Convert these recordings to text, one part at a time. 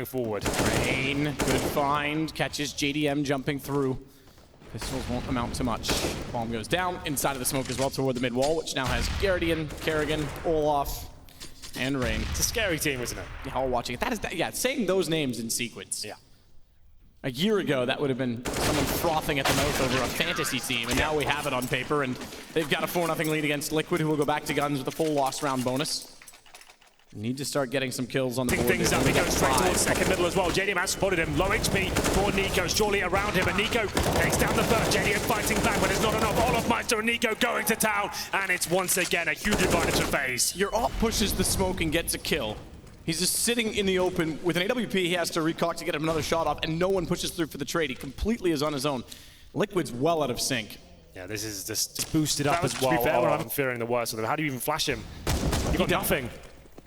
going forward. Rain, good find, catches JDM jumping through. Pistols won't amount to much. Bomb goes down inside of the smoke as well toward the mid wall, which now has Guardian, Kerrigan, Olaf, and Rain. It's a scary team, isn't it? Yeah, all watching it. Yeah, saying those names in sequence. Yeah. A year ago, that would have been someone frothing at the mouth over a fantasy team, and now we have it on paper, and they've got a 4-0 lead against Liquid, who will go back to guns with a full lost round bonus. Need to start getting some kills on the board. Things up. He goes straight towards second middle as well. JDM has spotted him. Low HP for Nico. Surely around him. And Nico takes down the first. JDM fighting back, but it's not enough. Olaf Meister and Nico going to town. And it's once again a huge advantage for Faze. Your op pushes the smoke and gets a kill. He's just sitting in the open. With an AWP, he has to recock to get him another shot off, and no one pushes through for the trade. He completely is on his own. Liquid's well out of sync. Yeah, this is just boosted up as well. To be fair, I'm fearing the worst of them. How do you even flash him? You've got nothing.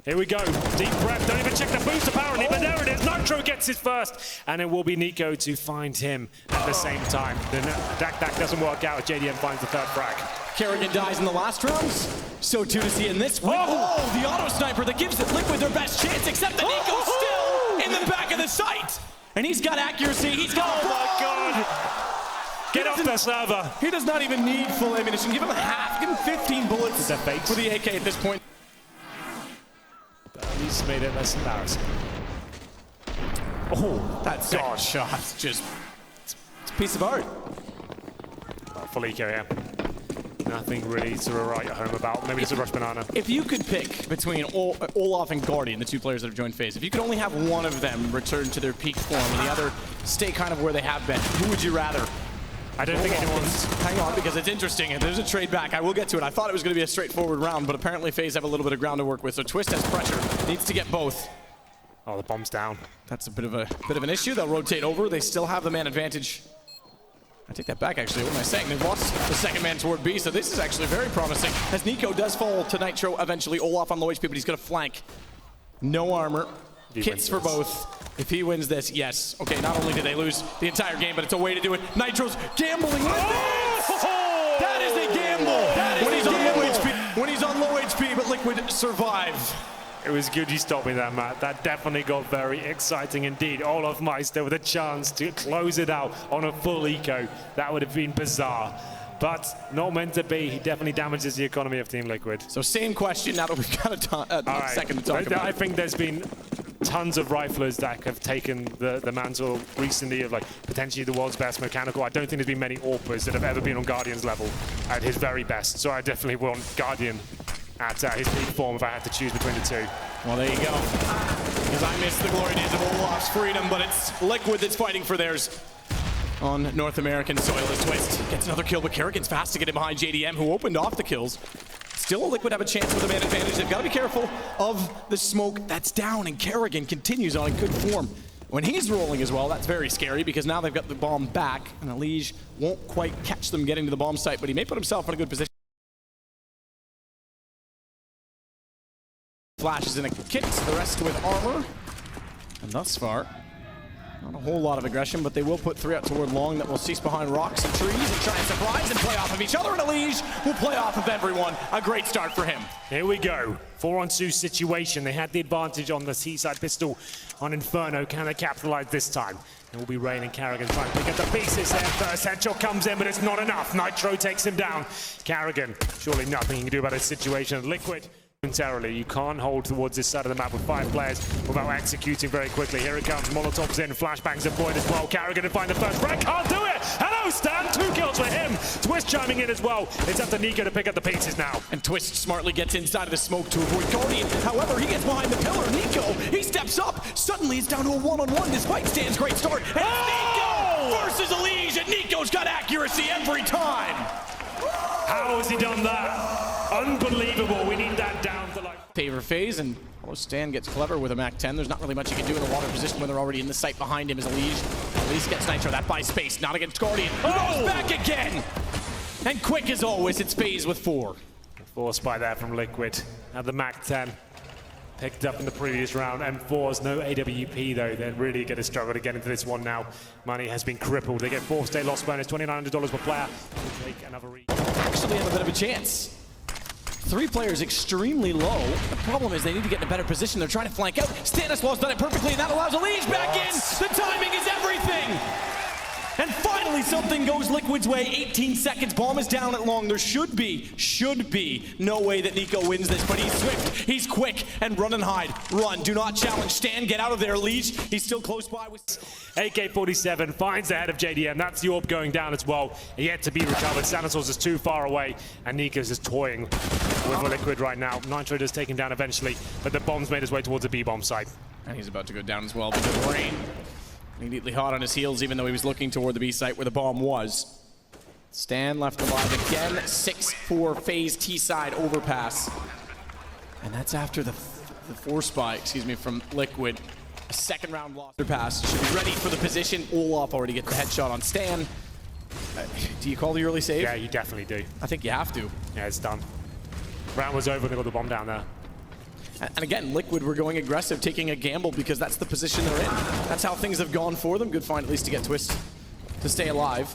Here we go. Deep breath. Don't even check the boost apparently, but there it is. Nitro gets his first, and it will be Nico to find him at the same time. The Dak doesn't work out. JDM finds the third frag. Kerrigan dies in the last rounds. So too to see in this one. Oh, the auto sniper that gives the Liquid their best chance, except that Nico's still in the back of the site. And he's got accuracy. He's got my God. Get off the server. He does not even need full ammunition. Give him half. Give him 15 bullets for the AK at this point. At least made it less embarrassing. Oh, that second shot, just, it's a piece of art. Full eco, yeah. Nothing really to write home about. Maybe it's a rush banana. If you could pick between Olaf and Guardian, the two players that have joined Faze, if you could only have one of them return to their peak form and the other stay kind of where they have been, who would you rather? I don't think anyone's... Hang on, because it's interesting. There's a trade back. I will get to it. I thought it was going to be a straightforward round, but apparently Faze have a little bit of ground to work with. So Twist has pressure. Needs to get both. Oh, the bomb's down. That's a bit of an issue. They'll rotate over. They still have the man advantage. I take that back, actually. What am I saying? They've lost the second man toward B, so this is actually very promising. As Nico does fall to Nitro eventually. Olaf on low HP, but he's going to flank. No armor. Kits for both. If he wins this, yes. Okay, not only did they lose the entire game, but it's a way to do it. Nitro's gambling with it! That is a gamble! That is when he's on low HP. When he's on low HP, but Liquid survive. It was good you stopped me there, Matt. That definitely got very exciting indeed. Olaf Meister with a chance to close it out on a full eco. That would have been bizarre. But not meant to be. He definitely damages the economy of Team Liquid. So same question now that we've got a second to talk about. I think there's been tons of riflers that have taken the mantle recently of like potentially the world's best mechanical. I don't think there's been many AWPers that have ever been on Guardian's level at his very best. So I definitely want Guardian at his peak form if I had to choose between the two. Well, there you go. Because I miss the glory days of Olaf's freedom, but it's Liquid that's fighting for theirs. On North American soil as Twist gets another kill, but Kerrigan's fast to get in behind JDM, who opened off the kills. Still, Liquid have a chance with a man advantage. They've got to be careful of the smoke that's down, and Kerrigan continues on in good form. When he's rolling as well, that's very scary because now they've got the bomb back, and Elige won't quite catch them getting to the bomb site, but he may put himself in a good position. Flashes in a kit, the rest with armor. And thus far, not a whole lot of aggression, but they will put 3 out toward long that will cease behind rocks and trees and try and surprise and play off of each other. And Elige will play off of everyone. A great start for him. Here we go. 4-on-2 situation. They had the advantage on the Seaside pistol on Inferno. Can they capitalize this time? It will be Rain and Kerrigan trying to pick up the pieces there. First headshot comes in, but it's not enough. Nitro takes him down. Kerrigan, surely nothing he can do about his situation. Liquid. Momentarily, you can't hold towards this side of the map with 5 players without executing very quickly. Here it comes, Molotov's in, flashbangs deployed as well. Kerrigan to find the first frag, can't do it! Hello, Stan, 2 kills for him. Twist chiming in as well. It's up to Nico to pick up the pieces now. And Twist smartly gets inside of the smoke to avoid Guardian. However, he gets behind the pillar. Nico, he steps up. Suddenly, it's down to a one-on-one despite Stan's great start. And Nico versus Elige, and Nico's got accuracy every time. How has he done that? Unbelievable. We need that down to like... Favor Faze, and Stan gets clever with a Mac-10. There's not really much he can do in a water position when they're already in the sight behind him as Elige gets Nitro. That buys space, not against Guardian. He goes back again! And quick as always, it's Faze with 4. Force by there from Liquid. Had the Mac-10 picked up in the previous round. M4's no AWP though. They're really going to struggle to get into this one now. Money has been crippled. They get 4th day loss bonus, $2,900 per player. They'll take another actually have a bit of a chance. Three players extremely low. The problem is they need to get in a better position. They're trying to flank out. Stanislaw's done it perfectly, and that allows Elige back in. The timing is everything. And finally, something goes Liquid's way. 18 seconds. Bomb is down at long. There should be no way that Nico wins this, but he's swift, he's quick, and run and hide. Run, do not challenge. Stan, get out of there. Elige, he's still close by. AK-47 finds the head of JDM. That's the orb going down as well. Yet to be recovered. Stanislaus is too far away, and Nico's just toying with Liquid right now. Nitro does take him down eventually, but the bomb's made his way towards the B-bomb site. And he's about to go down as well because Rain immediately hot on his heels, even though he was looking toward the B site where the bomb was. Stan left alive again. 6-4 Faze T-side overpass. And that's after the force spy, from Liquid. A second round loss. Pass should be ready for the position. Olaf already gets the headshot on Stan. Do you call the early save? Yeah, you definitely do. I think you have to. Yeah, it's done. Round was over, they got the bomb down there. And again, Liquid were going aggressive, taking a gamble because that's the position they're in. That's how things have gone for them. Good find at least to get Twist to stay alive.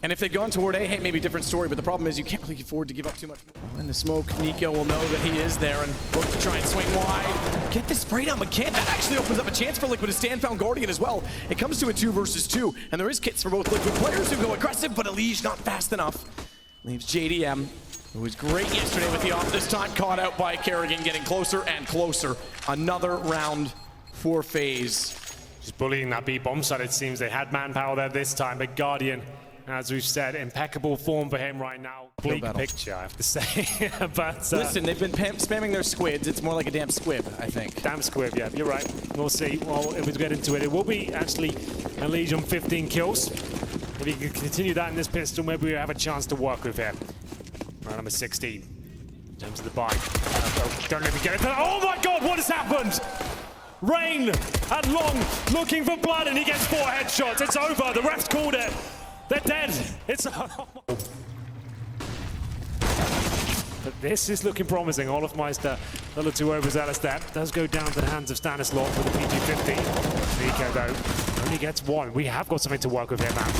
And if they'd gone toward A, hey, maybe different story, but the problem is you can't really afford to give up too much. In the smoke, Nico will know that he is there and look to try and swing wide. Get the spray down, but can't. That actually opens up a chance for Liquid to Stan found Guardian as well. It comes to a 2 versus 2, and there is kits for both Liquid players who go aggressive, but Elige not fast enough. Leaves JDM, who was great yesterday with the off, this time caught out by Kerrigan, getting closer and closer. Another round for Faze. Just bullying that B-bomb side, it seems. They had manpower there this time, but Guardian, as we've said, impeccable form for him right now. Bleak picture, I have to say. But listen, they've been spamming their squids. It's more like a damn squib, I think. Damn squib, yeah, you're right. We'll see. Well, if we get into it, it will be actually Elige on 15 kills. If he can continue that in this pistol, maybe we have a chance to work with him. Round number 16. In terms of the buy. Don't let me get it. Oh my God, what has happened? Rain at long, looking for blood, and he gets 4 headshots. It's over. The refs called it. They're dead. It's. But this is looking promising. Olafmeister, a little too overzealous there. Does go down to the hands of Stanislaus with the PG-50. Nico, though, only gets 1. We have got something to work with here, man.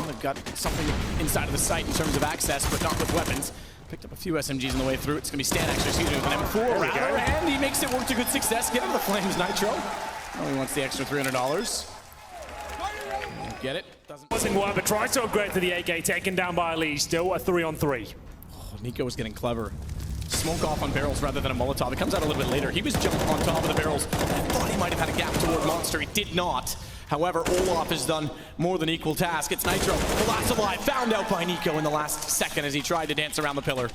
They've got something inside of the site in terms of access, but not with weapons. Picked up a few SMGs on the way through. It's going to be Stan, actually, with an M4 rather, and he makes it work to good success. Get him the flames, Nitro. Oh, he wants the extra $300. Get it? Doesn't work, but tries to upgrade to the AK, taken down by Elige. Still a 3-on-3. Oh, Nico is getting clever. Smoke off on barrels rather than a Molotov. It comes out a little bit later. He was jumping on top of the barrels. I thought he might have had a gap toward Monster. He did not. However, Olaf has done more than equal task. It's Nitro, the last alive, found out by Nico in the last second as he tried to dance around the pillar.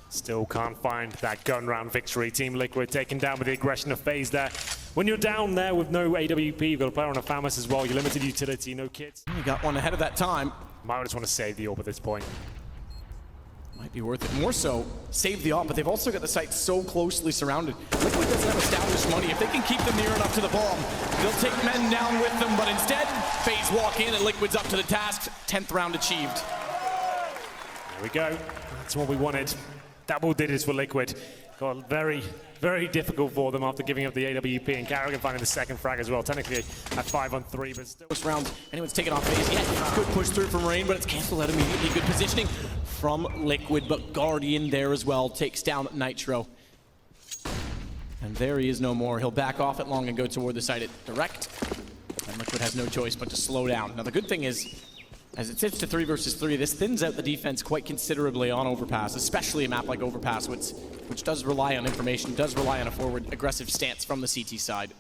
Still can't find that gun round victory. Team Liquid taken down with the aggression of Faze there. When you're down there with no AWP, you've got a player on a FAMAS as well. You're limited utility, no kits. You got one ahead of that time. Might just want to save the orb at this point. Might be worth it. More so, save the op, but they've also got the site so closely surrounded. Liquid doesn't have established money. If they can keep them near enough to the bomb, they'll take men down with them, but instead, Faze walk in and Liquid's up to the task. 10th round achieved. There we go. That's what we wanted. Double digits for Liquid. Got very, very difficult for them after giving up the AWP, and Kerrigan finding the second frag as well. Technically at 5-on-3, but still. First round, anyone's taken off Faze yet. Good push through from Rain, but it's canceled out immediately. Good positioning from Liquid, but Guardian there as well. Takes down Nitro. And there he is no more. He'll back off at long and go toward the site at direct. And Liquid has no choice but to slow down. Now the good thing is, as it sits to 3 versus 3, this thins out the defense quite considerably on Overpass, especially a map like Overpass, which does rely on information, does rely on a forward aggressive stance from the CT side.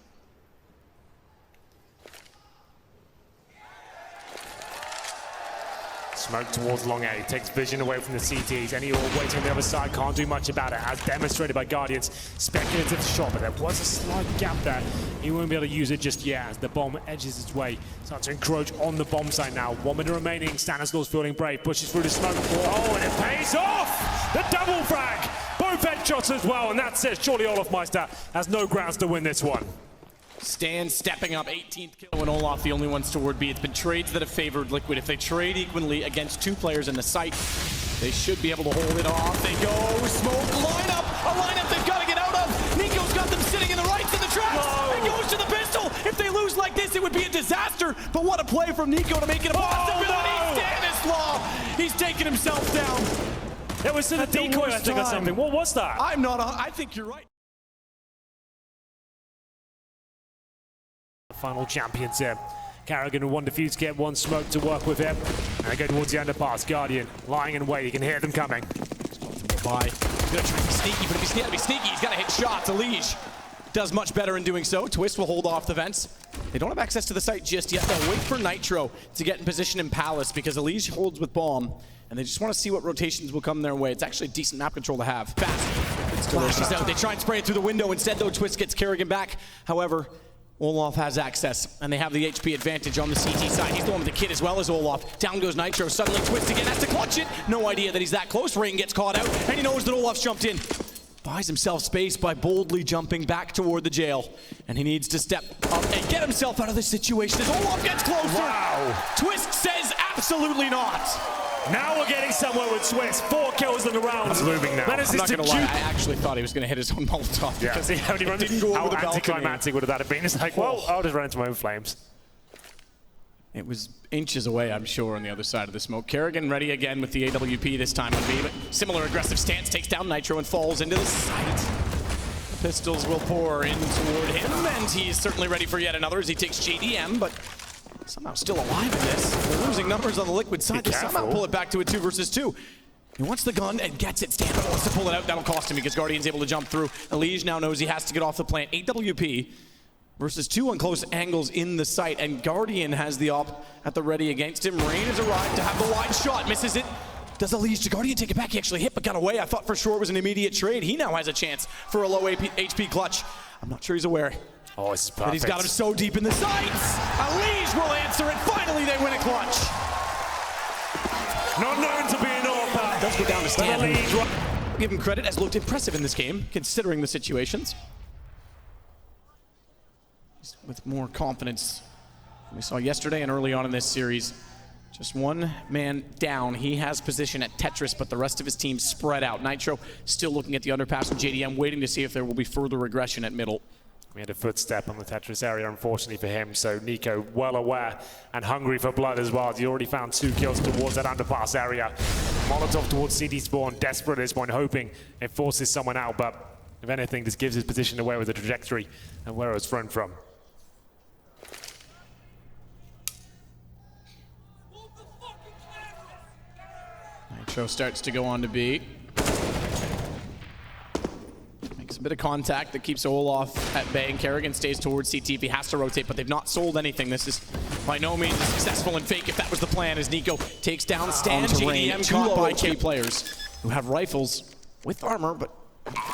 Smoke towards long A, takes vision away from the CTs. Any all waiting on the other side, can't do much about it, as demonstrated by Guardians. Speculative shot, but there was a slight gap there. He won't be able to use it just yet as the bomb edges its way. Starts to encroach on the bomb site now. 1 minute remaining, Stanislaus feeling brave, pushes through the smoke. Oh, and it pays off! The double frag! Both headshots as well, and that's it. Surely Olafmeister has no grounds to win this one. Stan stepping up, 18th kill, and Olaf the only ones toward B. It's been trades that have favored Liquid. If they trade equally against 2 players in the site, they should be able to hold it off. They go, smoke, lineup, a lineup they've got to get out of. Nico's got them sitting in the rights of the traps. It goes to the pistol. If they lose like this, it would be a disaster. But what a play from Nico to make it a possibility. No! Stanislaus, he's taking himself down. There was a decoy, I think, or something. What was that? I think you're right. Final champions here. Carrigan and One Diffuse get one smoke to work with him. And they go towards the underpass. Guardian lying in wait. You can hear them coming. Bye. He's going to try to be sneaky, but if he's got to be sneaky, he's got to hit shots. Elige does much better in doing so. Twist will hold off the vents. They don't have access to the site just yet. They'll wait for Nitro to get in position in Palace because Elige holds with Bomb, and they just want to see what rotations will come their way. It's actually decent map control to have. Fast. Flashes out. They try and spray it through the window. Instead, though, Twist gets Kerrigan back. However, Olaf has access, and they have the HP advantage on the CT side. He's the one with the kit as well as Olaf. Down goes Nitro. Suddenly Twist again has to clutch it. No idea that he's that close. Rain gets caught out, and he knows that Olaf's jumped in. Buys himself space by boldly jumping back toward the jail. And he needs to step up and get himself out of this situation as Olaf gets closer. Wow. Twist says absolutely not. Now we're getting somewhere with Twist. 4 kills in the round. It's moving now. I'm not going to lie, I actually thought he was going to hit his own Molotov. Yeah, because he didn't go over the balcony. How anticlimactic would that have been? It's like, well, I'll just run into my own flames. It was inches away, I'm sure, on the other side of the smoke. Kerrigan ready again with the AWP this time on B, but similar aggressive stance, takes down Nitro and falls into the site. Pistols will pour in toward him, and he's certainly ready for yet another as he takes JDM, but somehow still alive in this. They're losing numbers on the Liquid side. They somehow pull it back to a 2 versus 2. He wants the gun and gets it. Stanford wants to pull it out. That'll cost him because Guardian's able to jump through. Elige now knows he has to get off the plant. AWP versus 2 on close angles in the site, and Guardian has the op at the ready against him. Rain has arrived to have the wide shot, misses it. Does Elige Guardian take it back? He actually hit but got away. I thought for sure it was an immediate trade. He now has a chance for a low HP clutch. I'm not sure he's aware. Oh, this is perfect. But he's got him so deep in the sights. Elige will answer it. Finally, they win a clutch. Not known to be an AWP. Does go down to Stanford. Give him credit, has looked impressive in this game, considering the situations. With more confidence we saw yesterday and early on in this series. Just one man down. He has position at Tetris, but the rest of his team spread out. Nitro still looking at the underpass with JDM, waiting to see if there will be further regression at middle. We had a footstep on the Tetris area, unfortunately for him, so Nico well aware and hungry for blood as well. He already found 2 kills towards that underpass area. Molotov towards CD spawn, desperate at this point, hoping it forces someone out, but if anything, this gives his position away with the trajectory and where it was thrown from. Nitro starts to go on to B. Makes a bit of contact that keeps Olaf at bay, and Kerrigan stays towards CT if he has to rotate, but they've not sold anything. This is by no means successful in fake if that was the plan, as Nico takes down Stan. JDM caught by key players who have rifles with armor, but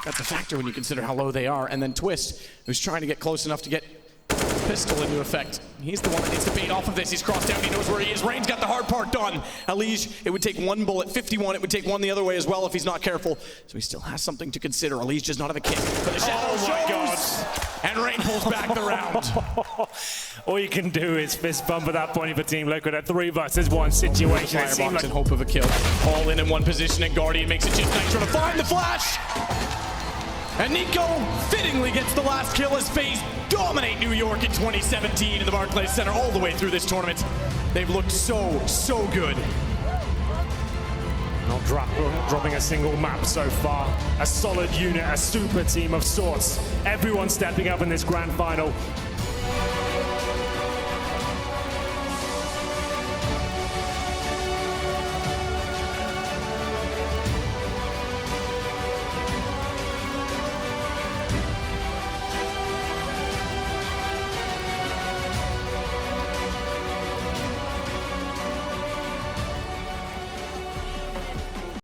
that's a factor when you consider how low they are. And then Twist, who's trying to get close enough to get pistol into effect. He's the one that needs to bait off of this. He's crossed out. He knows where he is. Rain's got the hard part done. Elige, it would take 1 bullet. 51, it would take 1 the other way as well if he's not careful. So he still has something to consider. Elige does not have a kick. But the shadow shows. And Rain pulls back the round. All you can do is fist bump at that point for Team Liquid. A 3 versus 1 situation. Firebox in hope of a kill. All in one position, and Guardian makes it just Nitro to find the flash. And Nico fittingly gets the last kill as Faze dominate New York in 2017 in the Barclays Center all the way through this tournament. They've looked so good. Not dropping a single map so far. A solid unit, a super team of sorts. Everyone stepping up in this grand final.